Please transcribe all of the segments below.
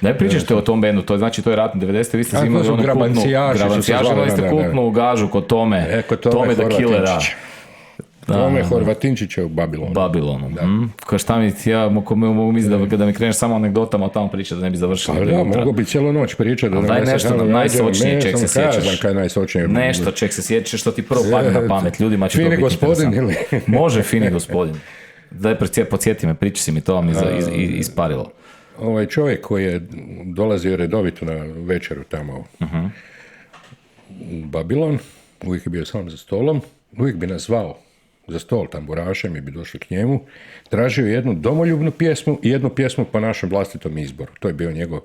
Ne pričašte o tom bendu, to je ratni 90. Vi ste A, to imali su onu kultnu, Grabancijaši su se zvali, imali ste kultnu gažu kod Tome, Tome the Killera. Tome Horvatinčića u Babilonu. Babilonu. Kao šta mi, ja mogu misliti da mi kreneš samo anegdotama o tamo pričati, da ne bi završili. Pa da, mogu bi cijelu noć pričati. Ali daj nešto najsočnije čeg se sjećaš. Nešto čeg se sjećaš, što ti prvo padne na pamet, ljudima će to biti gospodin ili? Može, fini gospodin. Daj, podsjeti me, priči si mi, to vam isparilo. Ovaj čovjek koji je dolazio redovito na večeru tamo u Babilon, uvijek je bio sam za stolom, uvijek bi nas zvao za stol tamburašem i bi došli k njemu, tražio jednu domoljubnu pjesmu i jednu pjesmu po našem vlastitom izboru. To je bio njegov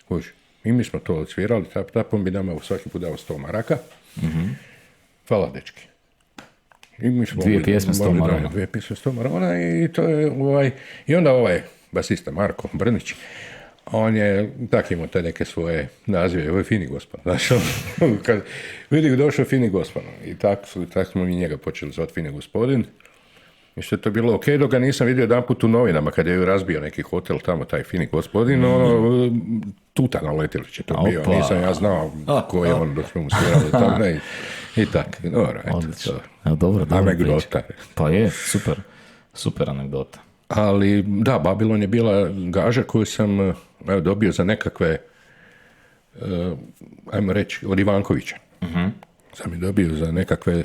kuć. I mi smo to odsvirali, on bi nama svaki put dao 100 maraka. Hvala, dečki. I mi smo dvije pjesme 100 maraka. Dvije pjesme 100 maraka i to je i onda basista Marko Brnić, on je tak imao te neke svoje nazive, ovo je fini gospod, znaš, kad vidi došao fini gospod, i tako smo mi njega počeli zvati fini gospodin, i što je to bilo ok, dok ga nisam vidio jedan put u novinama, kad je razbio neki hotel tamo, taj fini gospodin, tuta na letiliće to bio, nisam ja znao ko je on, dok smo mu svirali tamo, i tak, dobro, anegdota. Pa je, super anegdota. Ali da, Babilon je bila gaža koju sam dobio za nekakve, ajmo reći, od Ivankovića. Sam je dobio za nekakve,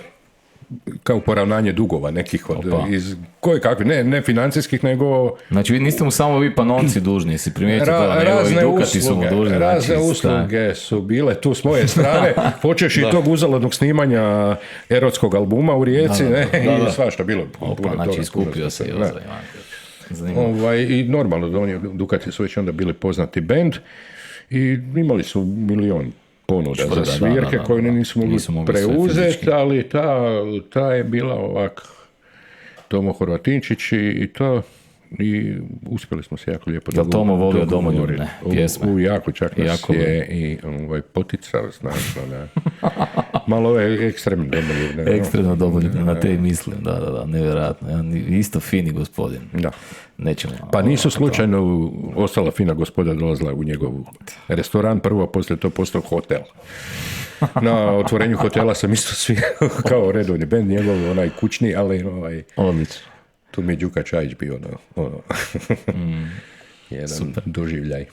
kao poravnanje dugova nekih iz koje kakve, ne financijskih, nego... Znači, niste mu samo vi panovci dužni, si primijetio to, nego i Dukati su mu dužni. Razne usluge su bile tu s moje strane, počeš i tog uzaludnog snimanja erotskog albuma u Rijeci, i svašta bilo. Znači, iskupio se i ozra I normalno, Dukati su već onda bili poznati bend i imali su milion ponuda za svirke koje nisu mogli preuzeti, ali ta je bila ovak Tomo Horvatinčić i to, i uspjeli smo se jako lijepo dogovoriti. Tomo volio domoljubne pjesme? Jako čak nas je i poticao, značno, malo ove ekstremno domoljubne. Ekstremno domoljubne, na te mislim, da, nevjerojatno. Isto fini gospodin. Da. Nećemo, pa nisu slučajno ostala fina gospoda dolazila u njegov restoran, prvo, poslije to postao hotel. Na otvorenju hotela sam isto svi kao redovni bend, njegov onaj kućni, ali odlično. Tu mi je Đuka Čajić bio jedan doživljaj.